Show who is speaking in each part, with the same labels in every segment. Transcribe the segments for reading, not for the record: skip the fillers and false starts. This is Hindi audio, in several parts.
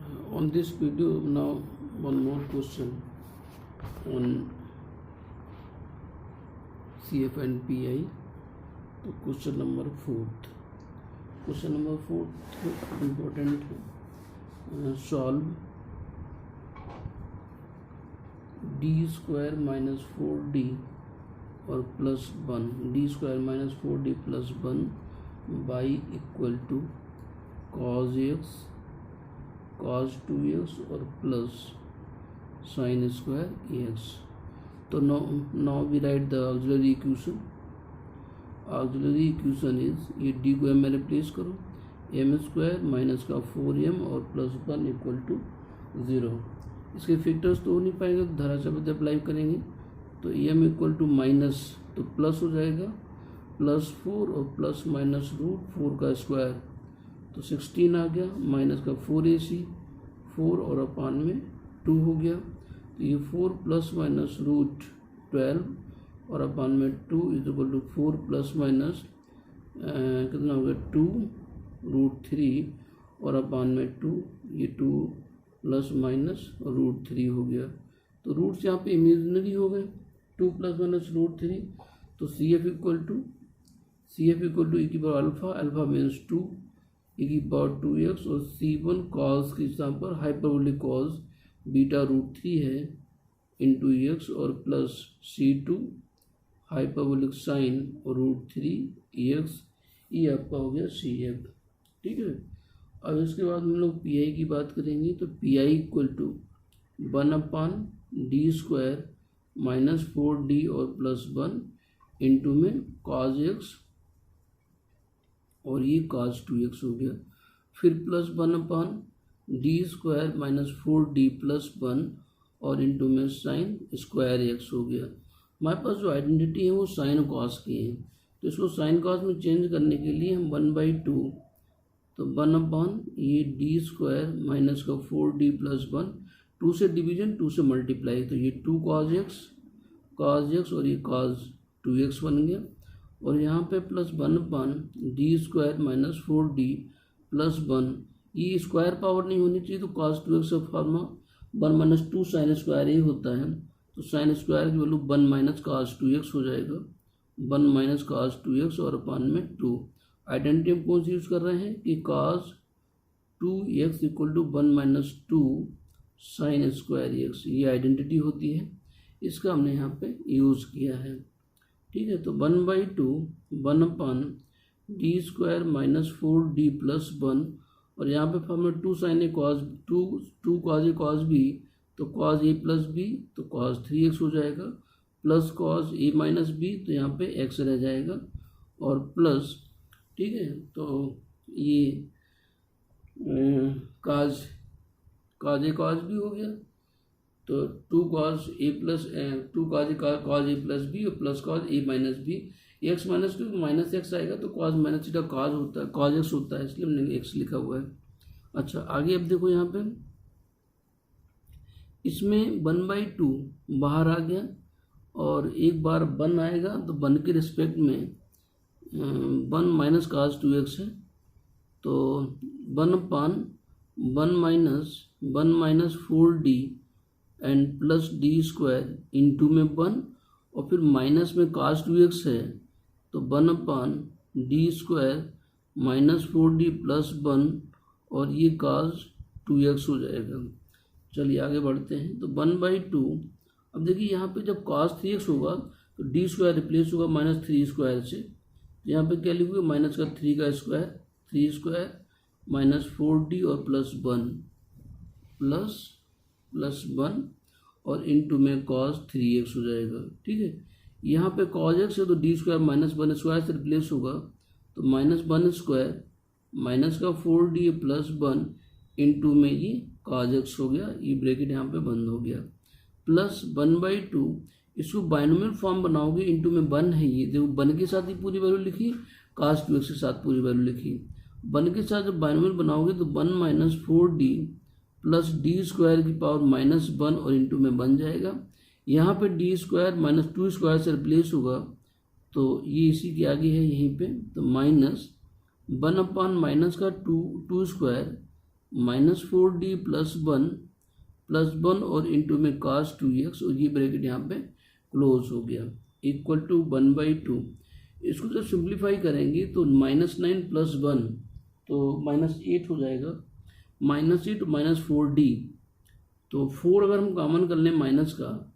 Speaker 1: On this video now one more question on CF and PI. तो क्वेश्चन नंबर फोर्थ इम्पोर्टेंट है. Solve D square minus 4d और plus 1 D square minus 4d plus 1 by equal to cos X cos 2x और प्लस साइन स्क्वायर एक्स. तो now we write the auxiliary equation. auxiliary equation is ये d को m में रिप्लेस करो, m स्क्वायर माइनस का 4m और प्लस 1 इक्वल टू 0. इसके फैक्टर्स तो हो नहीं पाएंगे तो धाराचा पद्धति अप्लाई करेंगे. तो m इक्वल टू माइनस तो प्लस हो जाएगा प्लस 4 और प्लस माइनस रूट 4 का स्क्वायर तो 16 आ गया, माइनस का 4ac 4 और अपान में 2 हो गया. तो ये 4 प्लस माइनस रूट 12 और अपान में 2 is equal to 4 plus minus कितना हो गया 2 रूट 3 और अपान में 2 ये 2 प्लस माइनस रूट 3 हो गया. तो रूट्स यहाँ पे इमेजिनरी हो गए 2 प्लस माइनस रूट 3. तो C F equal to E की पावर अल्फा मीन्स 2 ई की पावर 2x और c1 कॉस के स्थान पर हाइपरबोलिक कॉस बीटा रूट 3 है इंटू एक्स और प्लस c2 हाइपरबोलिक साइन और रूट 3 एक्स. ये आपका हो गया CF. ठीक है. अब इसके बाद हम लोग PI की बात करेंगे. तो PI equal to 1/d square minus 4d और प्लस 1 इंटू में कॉज एक्स और ये cos 2x हो गया. फिर plus 1/d square minus 4d plus 1 और इंटू में साइन स्क्वायर एक्स हो गया. हमारे पास जो आइडेंटिटी है वो साइन कॉस की है, तो इसको साइन कॉस में चेंज करने के लिए हम 1/2 तो 1 ये d स्क्वायर माइनस का 4d प्लस 1 2 से डिवीजन 2 से मल्टीप्लाई तो ये 2 cos x और ये cos 2x बन गया. और यहाँ पे plus 1/d square minus 4d plus 1 ये स्क्वायर पावर नहीं होनी चाहिए तो cos 2x का फॉर्मा 1 माइनस 2 साइन स्क्वायर ही होता है. तो साइन स्क्वायर की वैल्यू 1 माइनस cos 2x हो जाएगा 1 माइनस cos 2x और अपान में 2. आइडेंटिटी हम कौन सी यूज़ कर रहे हैं कि cos 2x equal to 1 minus 2 sine square X ये आइडेंटिटी होती है, इसका हमने यहाँ पे यूज़ किया है. ठीक है. तो 1/2 स्क्वायर माइनस 4d प्लस 1 और यहाँ पे formula 2 sign A cos 2 cos A cos B तो कॉस ए प्लस बी तो कॉस 3x हो जाएगा plus cos A minus B तो यहाँ पे x रह जाएगा और प्लस. ठीक है. तो ये कॉस ए कॉस बी हो गया तो 2 cos a plus 2 cos a plus b और plus cos a minus b x minus 2 minus x आएगा तो cos माइनस थीटा cos होता है cos x होता है इसलिए हमने x लिखा हुआ है. अच्छा आगे अब देखो यहाँ पे इसमें 1/2 बाहर आ गया और एक बार 1 आएगा तो 1 के रिस्पेक्ट में 1 माइनस cos 2x है तो 1 minus 4d and plus d square into में 1 और फिर माइनस में cos 2x है तो 1/d square minus 4d plus 1 और ये cos 2x हो जाएगा. चलिए आगे बढ़ते हैं. तो 1/2 अब देखिए यहाँ पे जब cos 3x होगा तो d स्क्वायर रिप्लेस होगा माइनस 3 स्क्वायर से. तो यहाँ पे क्या लिखोगे माइनस का 3 का स्क्वायर 3 स्क्वायर माइनस 4d और प्लस 1 प्लस 1 और इंटू में cos 3x हो जाएगा. ठीक है. यहाँ पे cos x है तो d स्क्वायर माइनस 1 स्क्वायर से रिप्लेस होगा तो माइनस 1 स्क्वायर माइनस का 4d प्लस 1 इंटू में ये cos x हो गया. ये ब्रैकेट यहाँ पे बंद हो गया प्लस 1/2 इसको बाइनोमियल फॉर्म बनाओगे इंटू में 1 है ये देखो 1 के साथ ही पूरी वैल्यू लिखी cos 2x के साथ पूरी वैल्यू लिखी. 1 के साथ जब बाइनोमियल बनाओगे तो 1 minus 4d plus d square की पावर माइनस 1 और इंटू में बन जाएगा. यहाँ पे d स्क्वायर माइनस 2 स्क्वायर से रिप्लेस होगा तो ये इसी के आगे है यहीं पे तो माइनस 1/- का 2 स्क्वायर -4d प्लस वन और इंटू में cos 2x, और ये ब्रैकेट यहाँ पे क्लोज हो गया, इक्वल टू 1/2। इसको जब सिंप्लीफाई करेंगे तो -9 प्लस 1 तो -8 हो जाएगा, -8 -4d, तो 4 अगर हम कॉमन कर लें माइनस का,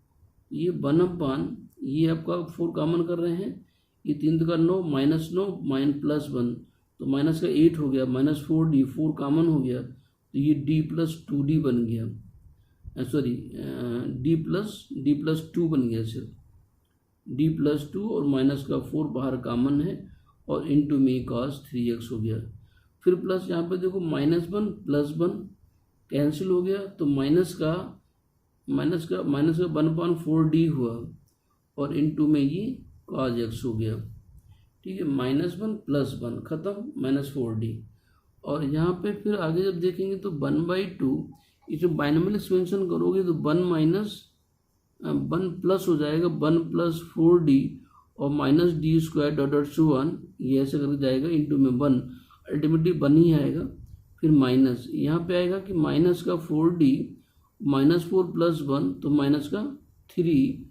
Speaker 1: ये 1/, ये आपका 4 कॉमन कर रहे हैं, ये 3 का 9 -9 प्लस 1 तो माइनस का 8 हो गया, -4d, 4 कॉमन हो गया तो ये d प्लस 2d बन गया, सॉरी d प्लस 2 बन गया, सिर्फ d प्लस 2 और माइनस का 4 बाहर कॉमन है और इंटू में cos 3x हो गया। फिर प्लस यहाँ पे देखो -1 प्लस 1 कैंसिल हो गया तो माइनस का 1/4d हुआ और इंटू में ये cos x हो गया, ठीक है, -1 प्लस 1 खत्म, -4d। और यहाँ पे फिर आगे जब देखेंगे तो 1/2, इसे बाइनोमियल एक्सपेंशन करोगे तो 1 प्लस हो जाएगा 1 प्लस 4d और minus D square dot so 1, ये ऐसे करके जाएगा इंटू में 1, अल्टीमेटली 1 ही आएगा। फिर माइनस यहाँ पे आएगा कि माइनस का 4d -4 प्लस 1 तो माइनस का 3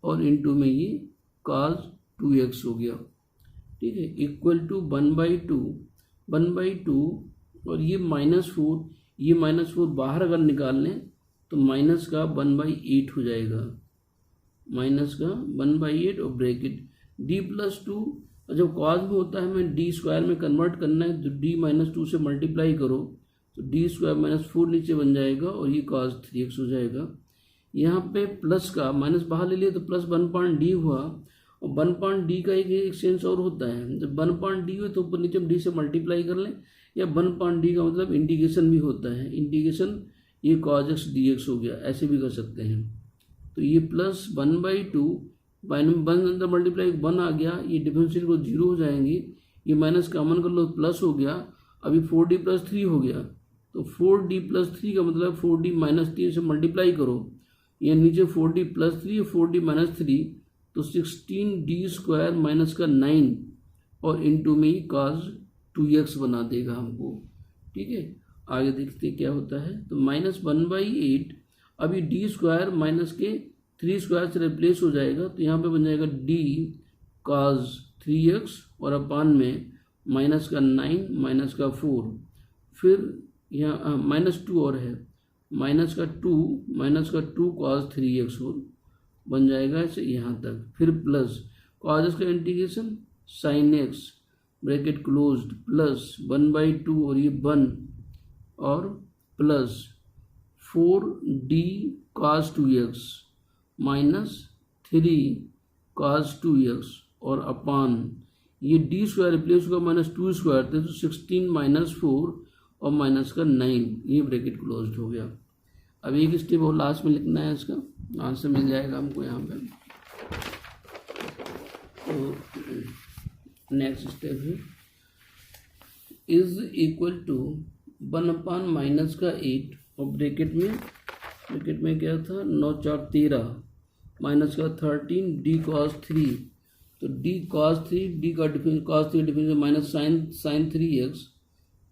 Speaker 1: और इंटू में ये cos 2x हो गया, ठीक है, इक्वल टू 1/2 और ये -4, ये -4 बाहर अगर निकाल लें तो माइनस का 1/8 हो जाएगा, माइनस का 1/8 और ब्रैकेट d प्लस 2, और जब कॉज में होता है हमें डी स्क्वायर में कन्वर्ट करना है तो d -2 से मल्टीप्लाई करो तो d स्क्वायर -4 नीचे बन जाएगा और ये cos 3x हो जाएगा। यहाँ पे प्लस का माइनस बाहर ले लिया तो प्लस 1/d हुआ, और 1/d का एक सेंस और होता है, जब 1/d हुए तो ऊपर नीचे हम d से मल्टीप्लाई कर लें, या 1/d का मतलब इंटीग्रेशन भी होता है, इंटीग्रेशन ये cos x dx हो गया, ऐसे भी कर सकते हैं। तो ये प्लस 1/2 1 अंदर मल्टीप्लाई 1 आ गया, ये डिफरेंशियल को 0 हो जाएंगे, ये माइनस कॉमन कर लो प्लस हो गया, अभी 4d प्लस 3 हो गया, तो 4d प्लस 3 का मतलब 4d माइनस 3 से मल्टीप्लाई करो, ये नीचे 4d प्लस 3 4d माइनस 3 तो 16d स्क्वायर माइनस का 9 और इंटू में ही cos 2x बना देगा हमको, ठीक है। आगे देखते क्या होता है, तो -1/8, अभी d स्क्वायर माइनस के 3 स्क्वायर से रिप्लेस हो जाएगा तो यहाँ पे बन जाएगा d cos 3x और अपान में माइनस का 9 माइनस का 4, फिर यहाँ -2 और है, माइनस का 2 cos 3x और बन जाएगा ऐसे यहाँ तक, फिर प्लस cos x का integration sin x bracket closed plus 1/2 और ये 1 और plus 4d cos 2x minus 3 cos 2x और अपान ये d स्क्वायर रिप्लेस होगा -2 स्क्वायर थे तो 16 -4 और माइनस का 9, ये ब्रैकेट क्लोज्ड हो गया। अब एक स्टेप और लास्ट में लिखना है, इसका आंसर मिल जाएगा हमको यहाँ पे। तो नेक्स्ट स्टेप है इज इक्वल टू 1 माइनस का 8 और ब्रैकेट में क्या था 9 4 13 माइनस का 13 d cos 3, तो d cos 3 d का difference cos 3 difference minus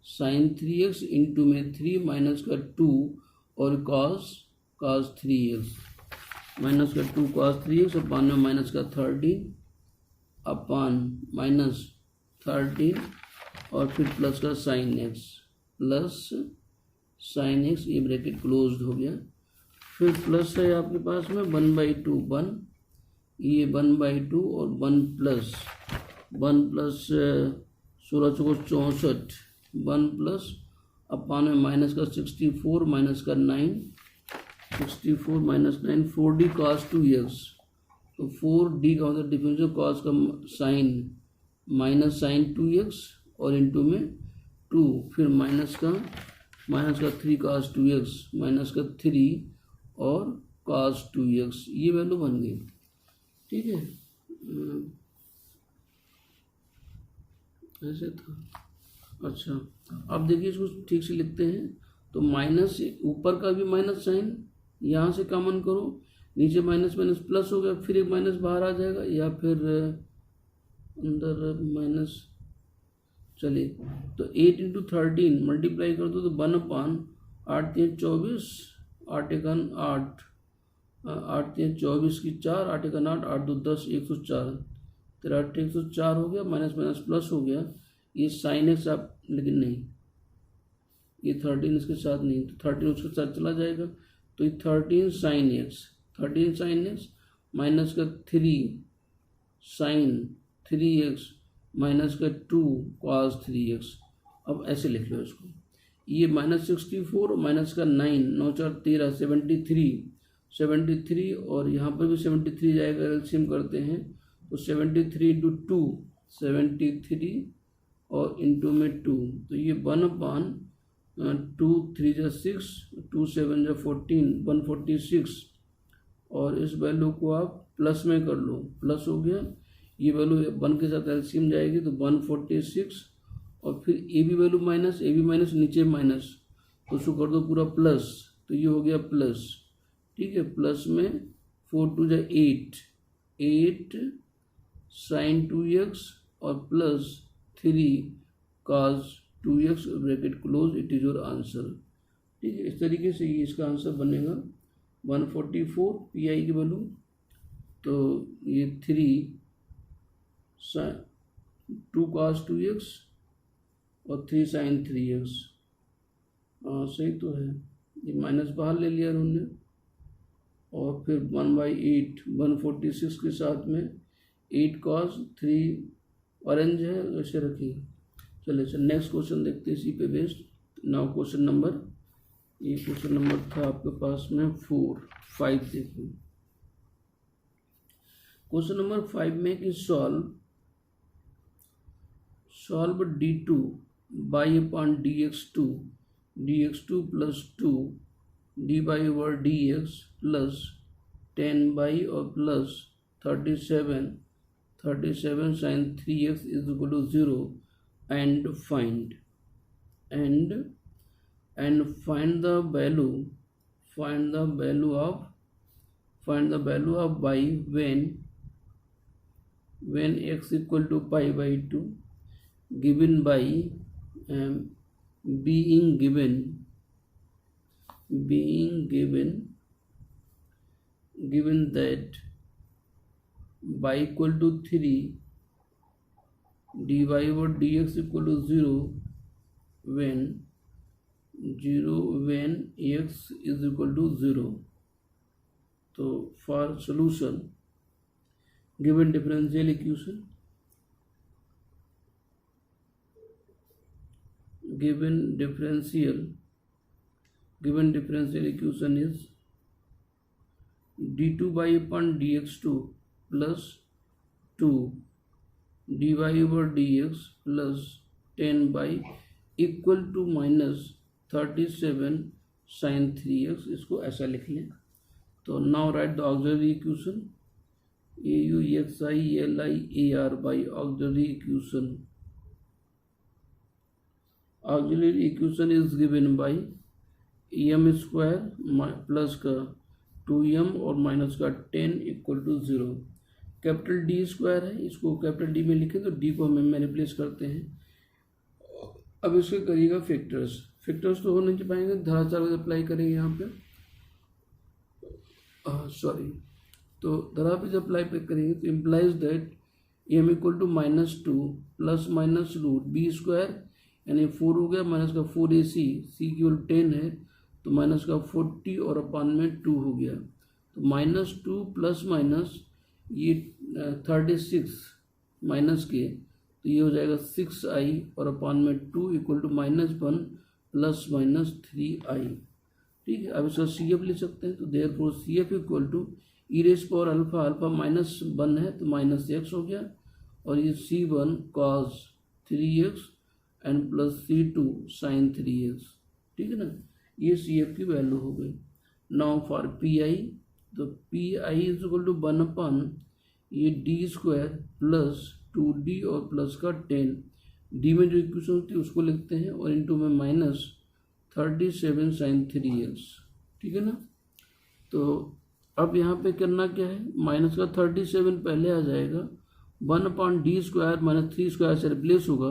Speaker 1: sin 3x into में 3 माइनस का 2 और cos 3x माइनस का 2 cos 3x अपान में माइनस का 13 अपान माइनस 13 और फिर प्लस का sin x ये ब्रैकेट क्लोज्ड हो गया। फिर प्लस है आपके पास में 1/2 1, ये 1/2 और 1 प्लस 16 चौको 64 1 प्लस अपान में माइनस का 64 माइनस का 9 64 माइनस 9 4d cos 2x, तो 4d का मतलब डिफरेंशियल cos का साइन माइनस sin 2x और इंटू में 2, फिर माइनस का 3 cos 2x माइनस का 3 और cos 2x, ये वैल्यू बन गई, ठीक है। ऐसे था, अच्छा अब देखिए इसको ठीक से लिखते हैं, तो माइनस ऊपर का भी माइनस साइन यहाँ से कॉमन करो, नीचे माइनस माइनस प्लस हो गया, फिर एक माइनस बाहर आ जाएगा या फिर अंदर माइनस, चलिए तो 8 इंटू 13 मल्टीप्लाई कर दो तो 1/8 3 24 8 1 8 8 3 24 की 4 8 1 8 8 2 10 104 तेरा 104 हो गया माइनस माइनस प्लस हो गया। ये साइन एक्स आप लेकिन नहीं ये 13 इसके साथ नहीं तो 13 उसके साथ चला जाएगा तो ये 13 साइन एक्स माइनस का 3 साइन 3x माइनस का 2 कॉस 3x। अब ऐसे लिख लो इसको ये -64 माइनस का 9 9 4 13 73 और यहाँ पर भी 73 जाएगा एलसीएम करते हैं तो 73 इंटू 2 73 और इंटू में 2 तो ये 1/2 3 6 2 7 14 146 और इस वैल्यू को आप प्लस में कर लो प्लस हो गया ये वैल्यू 1 के साथ एलसीएम जाएगी तो 146 और फिर ए बी वैल्यू माइनस नीचे माइनस तो उसको कर दो पूरा प्लस तो ये हो गया प्लस ठीक है प्लस में 4 2 8 साइन 2x और plus 3 cos 2x bracket close it is your answer. ठीक है इस तरीके से ये इसका आंसर बनेगा 144 पी आई की वैल्यू तो ये 3 2 cos 2x और 3 sin 3x सही तो है ये माइनस बाहर ले लिया उन्होंने और फिर 1/8 146 के साथ में 8 cos 3 ऑरेंज है वैसे रखिए। चलिए सर नेक्स्ट क्वेश्चन देखते हैं इसी पे बेस्ड। नाउ क्वेश्चन नंबर ये क्वेश्चन नंबर था आपके पास में 5 देखिए क्वेश्चन नंबर 5 में कि solve d2 y upon dx2 plus 2 dy over dx plus 10 y और plus 37 sin 3x is equal to 0 and find the value of y when x equal to pi by 2 given by being given that y equal to 3 dy over dx equal to 0 when x is equal to 0। तो for solution given differential equation is d2 by upon dx2 plus 2 dy over dx plus 10 by equal to minus 37 sin 3x इसको ऐसा लिख लें। तो now write the auxiliary equation AUXILIAR by auxiliary equation is given by m square plus का 2m और माइनस का 10 equal to 0। Capital D square है इसको कैपिटल डी में लिखें तो डी को हम रिप्लेस करते हैं। अब इसके करिएगा फैक्टर्स तो हो नहीं पाएंगे धराचार अप्लाई करेंगे यहाँ पे तो धरा पे जब अप्लाई पे करेंगे तो implies that m equal to -2 plus minus root B square यानी 4 हो गया माइनस का 4ac c की वैल्यू 10 है तो माइनस का 40 और अपान में 2 हो गया तो -2 प्लस माइनस ये 36 माइनस के तो ये हो जाएगा 6i और अपान में 2 equal to -1 plus minus 3i। ठीक है अब इसका CF लिख सकते हैं तो therefore CF equal to e raise power alpha -1 है तो -x हो गया और ये C1 cos 3x and plus C2 sin 3x। ठीक है ना ये CF की वैल्यू हो गई। नाउ फॉर PI तो PI इज इक्वल टू 1 अपन ये d स्क्वायर प्लस 2d और प्लस का 10 d में जो इक्वेशन होती है उसको लिखते हैं और इनटू में -37 sin 3x। ठीक है ना तो अब यहाँ पे करना क्या है माइनस का 37 पहले आ जाएगा 1 अपॉन डी स्क्वायर -3 स्क्वायर से रिप्लेस होगा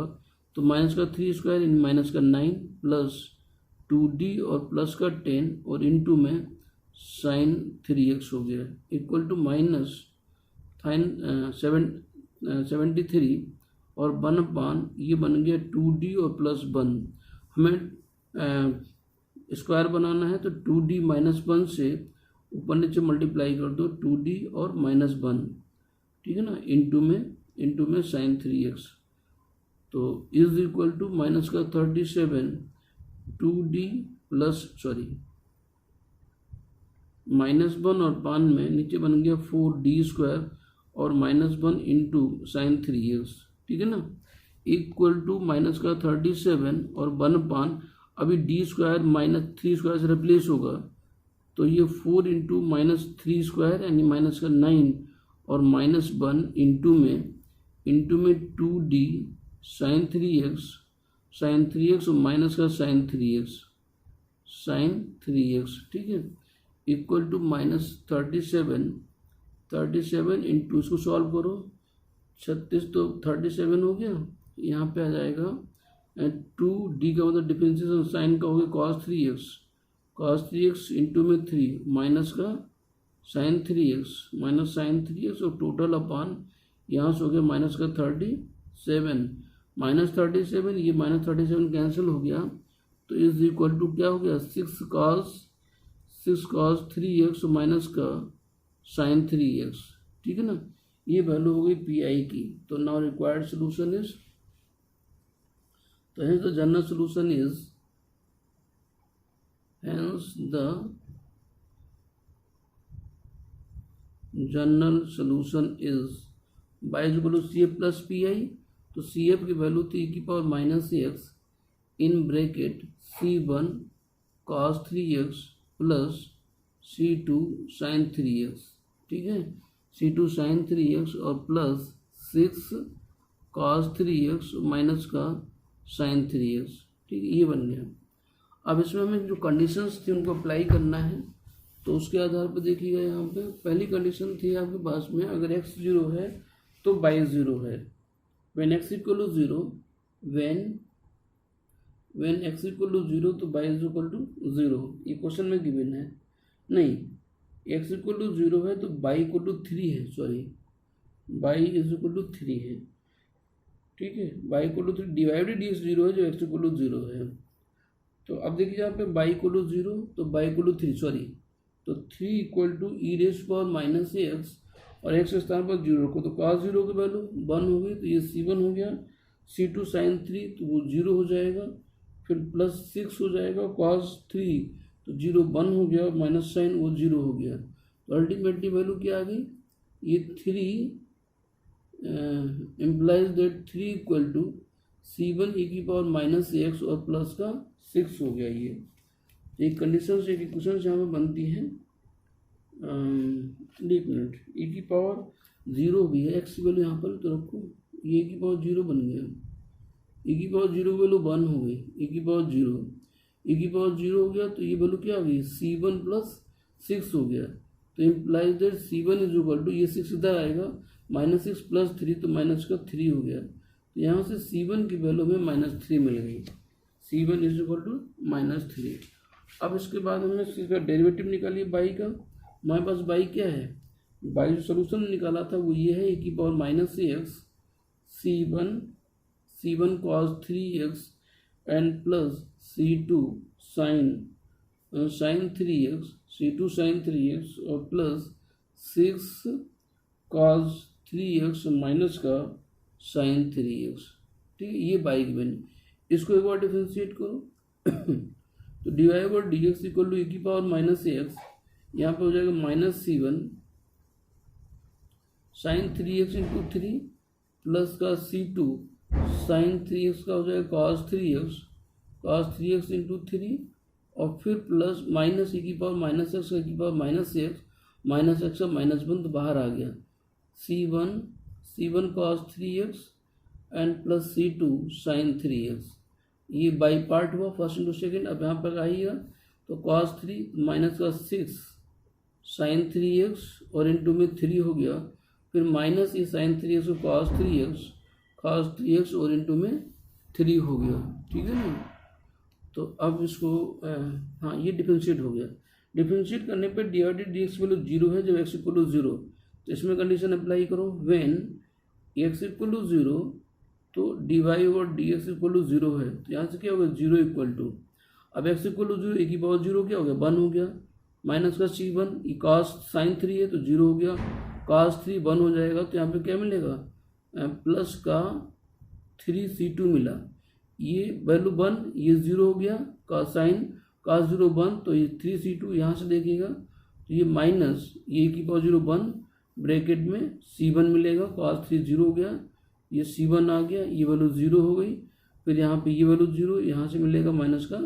Speaker 1: तो माइनस का 3 स्क्वायर इन माइनस का 9 प्लस 2d और प्लस का 10 और इनटू में साइन 3x हो गया इक्वल टू माइनस साइन 73 और 1/, ये बन गया 2d और प्लस 1। हमें स्क्वायर बनाना है तो 2d माइनस 1 से ऊपर नीचे मल्टीप्लाई कर दो 2d और माइनस 1, ठीक है ना, इंटू में साइन 3x। तो इज इक्वल टू माइनस का 37 2d प्लस माइनस 1 और 5 में नीचे बन गया 4d स्क्वायर और माइनस 1 इंटू साइन 3x, ठीक है ना, इक्वल टू माइनस का 37 और 1/, अभी d स्क्वायर माइनस 3 स्क्वायर से रिप्लेस होगा तो ये 4 इंटू माइनस 3 स्क्वायर यानी माइनस का 9 और माइनस 1 इंटू में 2d साइन 3x और माइनस का साइन 3x, ठीक है, इक्वल टू माइनस 37 इंटू, इसको सॉल्व करो, 36 तो 37 हो गया, यहाँ पे आ जाएगा 2d का मतलब डिफरेंशिएशन साइन का हो गया cos 3x इंटू में 3 माइनस का साइन 3x और टोटल अपान यहाँ से हो गया माइनस का 37 माइनस 37, ये माइनस 37 कैंसिल हो गया तो इज इक्वल टू क्या हो गया 6 cos 3x माइनस का साइन 3x, ठीक है ना, ये वैल्यू हो गई पी की। तो नाउ रिक्वायर्ड सोल्यूशन इज, तो hence the general solution is, y is equal to C F plus P I. तो सी एफ की वैल्यू थी e की power minus X in bracket c1 cos 3x plus c2 sin 3x, ठीक है, c2 sin 3x और प्लस 6 cos 3x माइनस का sin 3x, ठीक है, ये बन गया। अब इसमें हमें जो कंडीशंस थी उनको अप्लाई करना है, तो उसके आधार पर देखिएगा यहाँ पे पहली कंडीशन थी आपके पास में, अगर x 0 है तो y 0 है, when x equal to 0, when x equal to 0 तो y इज इक्वल टू 0, ये क्वेश्चन में गिवन है, नहीं x इक्वल टू 0 है तो y इक्वल टू 3 है, y इज इक्वल टू 3 है, ठीक है, y equal to 3 divided dx 0 है जो x इक्वल टू 0 है। तो अब देखिए यहाँ पे y इक्वल टू 0 तो y इक्वल टू 3, तो 3 equal to E raise power minus X और एक्स के स्थान पर 0 रखो तो cos 0 की वैल्यू 1 हो गई, तो ये c1 हो गया, c2 sin 3 तो वो 0 हो जाएगा, फिर प्लस 6 हो जाएगा, cos 3 तो 0 1 हो गया, माइनस साइन वो 0 हो गया, तो अल्टीमेटली वैल्यू क्या आ गई, ये 3 implies that 3 equal to c1 e की पावर माइनस एक्स और प्लस का 6 हो गया। ये एक कंडीशन से इक्वेशन यहाँ पे बनती है, एक मिनट, e की पावर 0 भी है, x की वैल्यू यहाँ पर तो रखो, ये e की पावर 0 बन गया, e की पावर 0 वैल्यू 1 हो गई, e की पावर 0 हो गया, तो ये वैल्यू क्या हो गई c1 प्लस 6 हो गया, तो implies that c1 is equal to, ये 6 इधर आएगा, माइनस 6 प्लस 3 तो माइनस का 3 हो गया, तो यहाँ से c1 की वैल्यू में माइनस 3 मिल गई, c1 is equal to minus 3। अब इसके बाद हमने इसका डेरिवेटिव निकालिए बाई का, हमारे पास बाई क्या है, बाई जो सोल्यूशन निकाला था वो ये है e की power minus x c1 cos 3x and plus c2 sin 3x और प्लस 6 cos 3x माइनस का sin 3x, ठीक है, ये बाई की वैल्यू, इसको एक बार डिफरेंशिएट करो तो d y by d x equal to e की पावर माइनस एक्स, यहाँ पे हो जाएगा minus c1 sin 3x into 3 plus का c2 sin 3x का हो जाएगा cos 3x इंटू 3 और फिर प्लस माइनस e की पावर माइनस एक्स की पावर माइनस एक्स का माइनस 1 तो बाहर आ गया, c1 cos 3x and plus c2 sin 3x, ये बाई पार्ट हुआ फर्स्ट इंटू सेकेंड। अब यहाँ पर आइएगा तो cos 3 माइनस का 6 sin 3x और इंटू में 3 हो गया, फिर माइनस ये sin 3x को cos 3x और इंटू में 3 हो गया, ठीक है ना। तो अब इसको हाँ ये डिफरेंशिएट हो गया। डिफरेंशिएट करने पे D D D x value 0 है, जब एक्स इक्वल टू 0 तो इसमें कंडीशन अप्लाई करो, व्हेन एक्स इक्वल टू 0 तो डी वाई और डी एक्स इक्वल टू 0 है, तो यहाँ से क्या होगा 0 इक्वल टू, अब एक्स इक्वल टू 0 एक ही पावर 0 क्या हो गया 1 हो गया, माइनस का C1 ये cos साइन 3 है तो 0 हो गया, cos 3 1 हो जाएगा, तो यहाँ पे क्या मिलेगा प्लस का 3C2 मिला, ये वैल्यू 1 ये 0 हो गया, का साइन cos 0 1 तो ये 3C2 यहाँ से देखिएगा, तो ये माइनस ये की पावर 0 1 ब्रैकेट में C1 मिलेगा, cos 3 0 हो गया, ये C1 आ गया, ये वैल्यू 0 हो गई, फिर यहाँ पे ये वैल्यू 0 यहाँ से मिलेगा माइनस का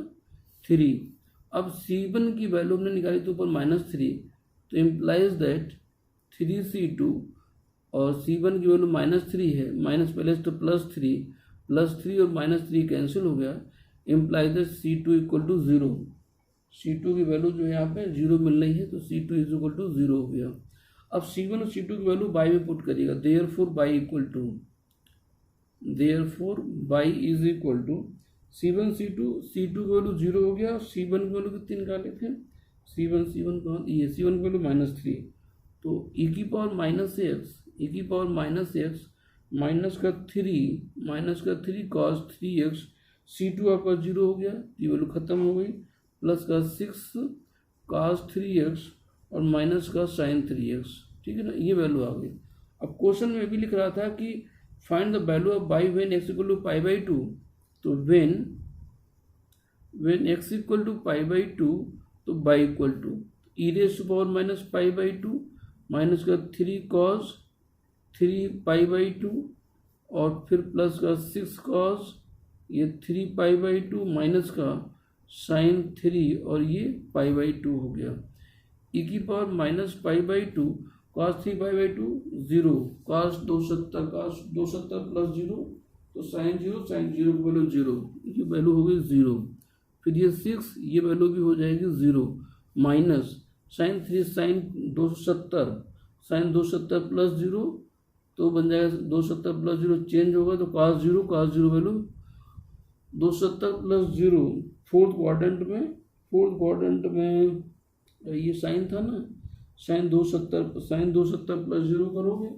Speaker 1: 3। अब C1 की वैल्यू हमने निकाली तो ऊपर -3, तो इम्प्लाइज दैट 3C2 और C1 की वैल्यू -3 है, माइनस पहले तो +3 और -3 कैंसिल हो गया, implies that C2 equal to 0, C2 की वैल्यू जो है यहाँ पे 0 मिल रही है, तो C2 इज इक्वल टू 0 हो गया। अब C1 और C2 की वैल्यू बाई में पुट करिएगा, therefore y equal to, therefore y is equal to C1 C2 की वैल्यू 0 हो गया, C1 की वैल्यू कितनी निकाले थे, C1 कहाँ, ये C1 की वैल्यू -3, तो e की पावर -x माइनस का 3 cos 3x, C2 आपका 0 हो गया, ये वैल्यू खत्म हो गई, प्लस का 6 cos 3x और माइनस का sin 3x, ठीक है ना, ये वैल्यू आ गई। अब क्वेश्चन में भी लिख रहा था कि find the value of y when x equal to π/2, तो व्हेन x इक्वल टू π/2 तो y equal to e raise to power minus π/2 minus का 3 cos 3 π/2 और फिर प्लस का 6 cos ये 3 π/2 माइनस का sin 3 और ये π/2 हो गया, e की power minus π/2 cos 3 π/2 0, cos 270 plus 0 तो sin 0 की वैल्यू 0, ये वैल्यू हो गई 0, फिर ये 6 ये वैल्यू भी हो जाएगी 0, माइनस sin 3 sin 270 प्लस 0 तो बन जाएगा 270 प्लस 0 चेंज होगा तो cos 0 value 270 plus 0 fourth quadrant में ये साइन था ना, sin 270 प्लस 0 करोगे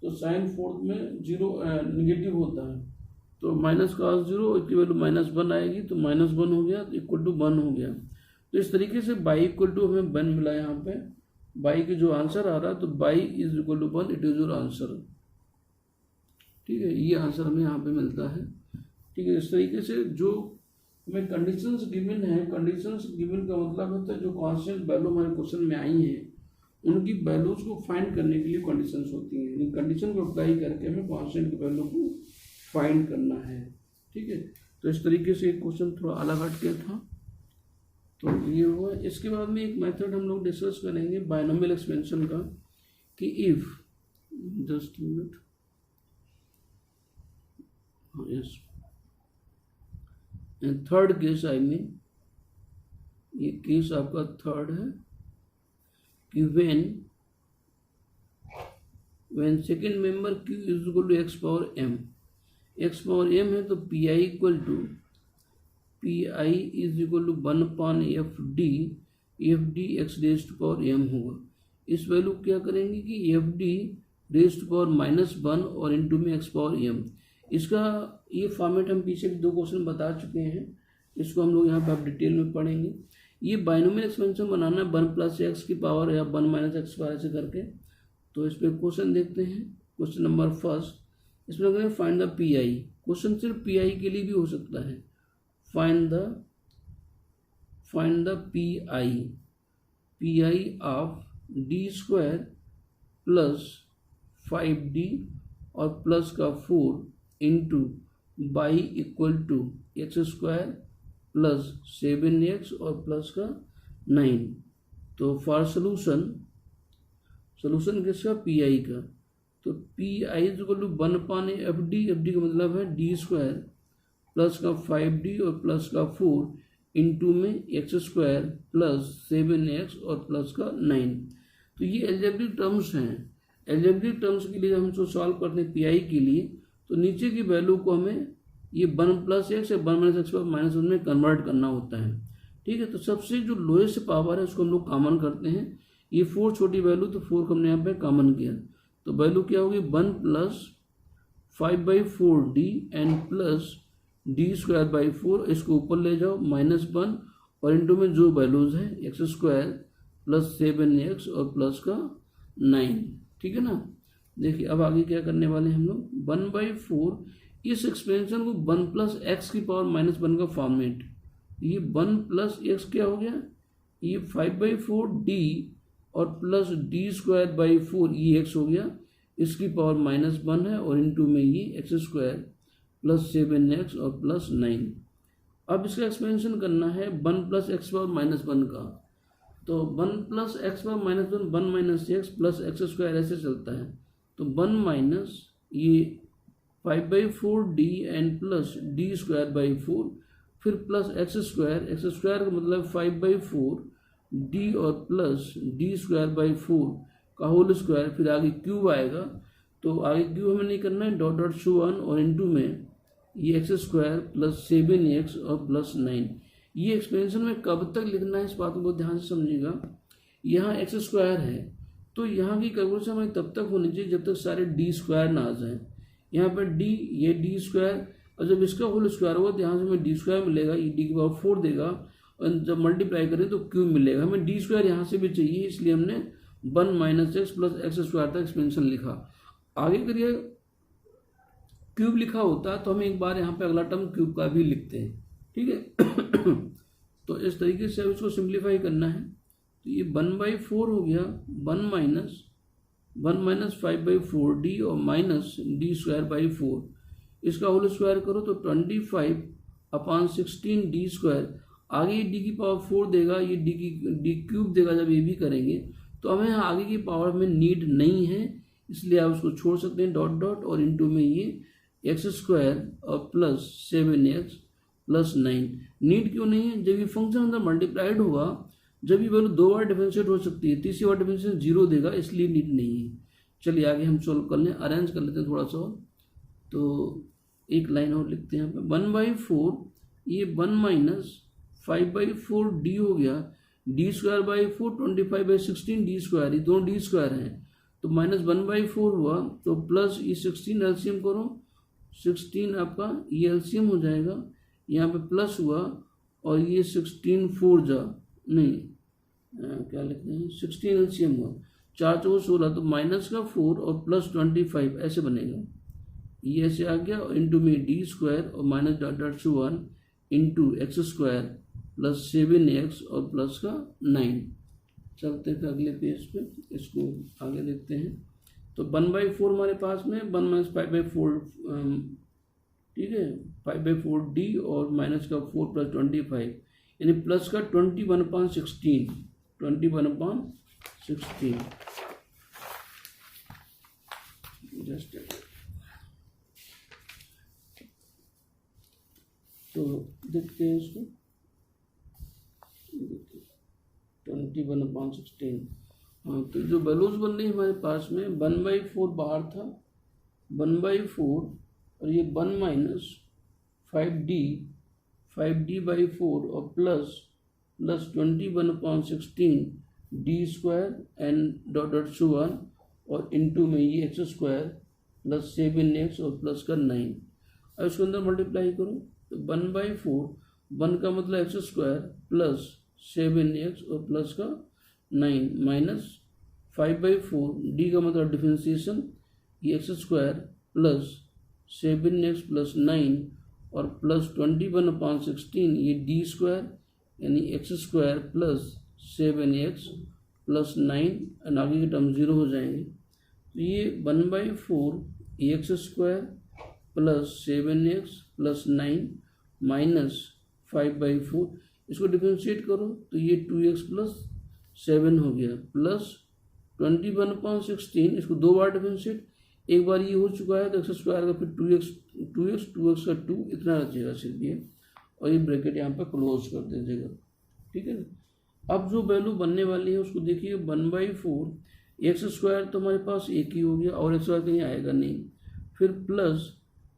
Speaker 1: तो साइन फोर्थ में 0 निगेटिव होता है, तो माइनस cos 0 की वैल्यू -1 आएगी, तो -1 हो गया, तो इक्वल टू 1 हो गया। तो इस तरीके से बाई इक्वल टू हमें 1 मिला, यहाँ पे बाई के जो आंसर आ रहा है तो y is equal to 1, it is your answer, ठीक है, ये आंसर हमें यहाँ पे मिलता है, ठीक है। इस तरीके से जो हमें कंडीशंस गिवन है, कंडीशंस गिवन का मतलब होता है जो कॉन्स्टेंट वैल्यू हमारे क्वेश्चन में आई हैं उनकी वैल्यूज को फाइंड करने के लिए कंडीशंस होती हैं, यानी कंडीशन को अप्लाई करके हमें कॉन्स्टेंट की वैल्यू को फाइंड करना है, ठीक है। तो इस तरीके से एक क्वेश्चन थोड़ा अलग हट के था, तो ये हुआ। इसके बाद में एक मेथड हम लोग डिस्कस करेंगे बायनोमियल एक्सपेंशन का, कि if just minute, yes, third case I mean, ये केस आपका थर्ड है कि when second member q is equal to x power m है, तो pi equal to pi is equal to 1/fd x raise to power m होगा। इस वैल्यू क्या करेंगे कि fd रेज़ टू पावर -1 और इनटू में x पावर m, इसका ये फॉर्मेट हम पीछे भी 2 क्वेश्चन बता चुके हैं, इसको हम लोग यहाँ पे आप डिटेल में पढ़ेंगे। ये बायनोमियल एक्सपेंशन बनाना है 1 + x की पावर या 1 - x पावर ऐसे करके। तो इस पर क्वेश्चन देखते हैं, क्वेश्चन नंबर फर्स्ट, इसमें करें find the P I. Question सिर्फ पी आई के लिए भी हो सकता है, find the P I of d² plus 5d और प्लस का 4 into y equal to x² plus 7x और प्लस का 9। तो फॉर सोल्यूशन किसका, पी आई का, तो P I is equal to 1/fd, fd का मतलब है d² प्लस का 5d और प्लस का 4 इंटू में x² प्लस 7x और प्लस का 9। तो ये एल्जेब्रिक टर्म्स हैं, एल्जेब्रिक टर्म्स के लिए हम जो सॉल्व करते हैं पी आई के लिए, तो नीचे की वैल्यू को हमें ये 1+x या 1 - x -1 में कन्वर्ट करना होता है। ठीक है, तो सबसे जो लोएस्ट पावर है उसको हम लोग कॉमन करते हैं। ये 4 छोटी वैल्यू, तो 4 को हमने यहाँ पे कॉमन किया, तो वैल्यू क्या होगी 1 + 5/4d एंड प्लस d²/4, इसको ऊपर ले जाओ -1 और इंटू में जो वैल्यूज है x² + 7x और प्लस का 9। ठीक है ना। देखिए अब आगे क्या करने वाले हैं हम लोग 1/4, इस एक्सपेंशन को 1 + x⁻−1 का फॉर्मेट, ये 1 + x क्या हो गया, ये 5/4d और प्लस d²/4 ये x हो गया, इसकी पावर -1 है और इंटू में ये x² + 7x और प्लस 9। अब इसका एक्सपेंशन करना है 1 + x⁻−1 का, तो 1 + x⁻−1 1 - x प्लस x² ऐसे चलता है, तो 1 - ये 5/4d एंड प्लस d²/4 फिर प्लस x² का मतलब 5/4d और प्लस d²/4 का होल स्क्वायर, फिर आगे क्यूब आएगा, तो आगे क्यूब हमें नहीं करना है, डॉट डॉट शो 1 और इंटू में ये x² + 7x और प्लस 9। ये एक्सपेंशन में कब तक लिखना है इस बात को ध्यान से समझिएगा। यहाँ x² है तो यहाँ की कैलकुलेशन हमें तब तक होनी चाहिए जब तक सारे d² ना आ जाए। यहाँ पर d, ये d² और जब इसका होल स्क्वायर होगा तो यहाँ से हमें d² मिलेगा, ये d⁴ देगा और जब मल्टीप्लाई करें तो क्यूब मिलेगा। हमें d² यहाँ से भी चाहिए, इसलिए हमने 1 - x प्लस x² तक एक्सपेंशन लिखा। आगे करिए क्यूब लिखा होता तो हम एक बार यहाँ पे अगला टर्म क्यूब का भी लिखते हैं। ठीक है तो इस तरीके से अब इसको सिंप्लीफाई करना है, तो ये 1/4 हो गया 1 - 5/4d और माइनस d²/4, इसका होल स्क्वायर करो तो 25/16d², आगे ये d की पावर 4 देगा, ये d³ देगा जब ये भी करेंगे, तो हमें आगे की पावर में नीड नहीं है, इसलिए आप उसको छोड़ सकते हैं डॉट डॉट और इंटू में ये x² और प्लस 7x प्लस 9। नीड क्यों नहीं है, जब ये फंक्शन अंदर मल्टीप्लाइड होगा, जब ये वैल्यू 2 बार डिफरेंशिएट हो सकती है, तीसरी बार डिफरेंशिएशन 0 देगा, इसलिए नीड नहीं है। चलिए आगे हम सॉल्व कर लें, अरेंज कर लेते हैं थोड़ा सा, तो एक लाइन और लिखते हैं यहाँ पे 1/4, ये 1 - 5/4d हो गया, d²/4 25/16d², ये दोनों d² हैं, तो -1/4 हुआ, तो प्लस ये 16 एलसीएम करो, 16 आपका ये एलसीएम हो जाएगा, यहाँ पे प्लस हुआ और ये 16 4 जा नहीं क्या लिखते हैं 16 एलसीएम हुआ, 4 चौको 16, तो -4 और प्लस 25 ऐसे बनेगा, ये ऐसे आ गया और इंटू में d² और minus dot dot show 1 into x² plus 7x और प्लस का 9। चलते थे अगले पेज पे, इसको आगे देखते हैं, तो 1/4 हमारे पास में 1 - 5/4, ठीक है 5/4d और माइनस का 4 प्लस 25, यानी प्लस का 21/16 जस्ट, तो देखते हैं इसको 21/16। हाँ, तो जो वैल्यूज बन रही है हमारे पास में 1/4 बाहर था, 1/4 और ये 1 - 5d/4 और plus 21/16 d² and dot dot show 1 और इंटू में ये x² प्लस 7x और प्लस का 9। अब इसके अंदर मल्टीप्लाई करो तो 1/4, 1 का मतलब x² प्लस 7x और प्लस का 9 माइनस 5/4 d का मतलब डिफरेंशिएशन, ये x² प्लस 7x प्लस 9 और प्लस 21/16 ये d² यानी x² plus 7x plus 9 and आगे के टर्म 0 हो जाएंगे, तो ये 1/4 x² plus 7x plus 9 minus 5/4, इसको डिफरेंशिएट करो तो ये 2x प्लस 7 हो गया प्लस 21/16, इसको 2 बार डिफरेंशिएट, एक बार ये हो चुका है तो x² का फिर 2x का 2 इतना रचेगा सिर्फ ये, और ये ब्रैकेट यहाँ पर क्लोज कर दीजिएगा। ठीक है ना। अब जो वैल्यू बनने वाली है उसको देखिए 1/4 x² तो हमारे पास एक ही हो गया और x² कहीं आएगा नहीं, फिर प्लस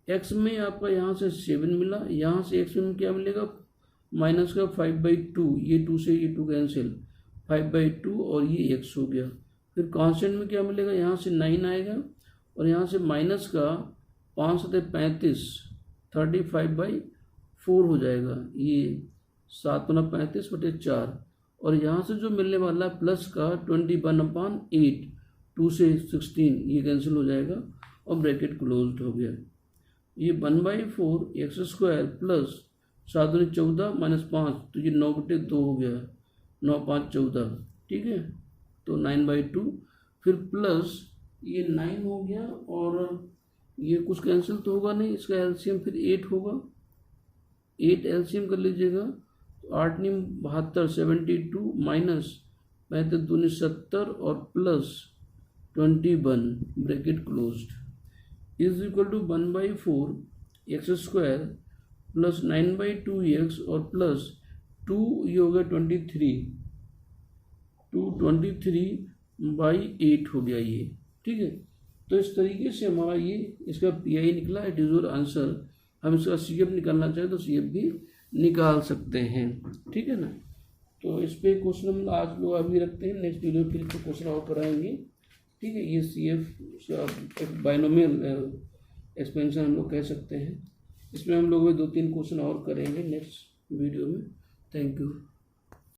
Speaker 1: एक्स में आपका यहाँ से 7 मिला, यहाँ से एक्स में क्या मिलेगा माइनस का 5/2, ये 2 से ये 2 कैंसिल, 5/2 और ये एक्स हो गया। फिर कांस्टेंट में क्या मिलेगा, यहाँ से 9 आएगा और यहाँ से माइनस का 5 से 35, 35/4 हो जाएगा, ये 7×35/4 और यहाँ से जो मिलने वाला है प्लस का 21/8, 2 से 16 ये कैंसिल हो जाएगा और ब्रैकेट क्लोज्ड हो गया। ये 1/4 एक्स स्क्वायर प्लस 7×14 -5, तो ये 9/2 हो गया, 9×5 14, ठीक है, तो 9/2। फिर प्लस ये 9 हो गया और ये कुछ कैंसिल तो होगा नहीं, इसका एलसीएम फिर 8 होगा, 8 एलसीएम कर लीजिएगा, तो 8 9 72, 72 माइनस 35 दूनी 70 और plus 21 bracket closed is equal to 1/4 x square plus 9/2 x और प्लस 2 ये हो गया 23, 223/8 हो गया ये, ठीक है। तो इस तरीके से हमारा ये इसका पीआई निकला, इट इज योर आंसर। हम इसका सीएफ निकालना चाहें तो सीएफ भी निकाल सकते हैं, ठीक है ना। तो इस पे क्वेश्चन हम आज लोग अभी रखते हैं, नेक्स्ट वीडियो फिर इसको क्वेश्चन और कराएंगे, ठीक है। ये सीएफ एक बाइनोमियल एक्सपेंशन हम लोग कह सकते हैं। इसमें हम लोग 2-3 क्वेश्चन और करेंगे नेक्स्ट वीडियो में। Thank you.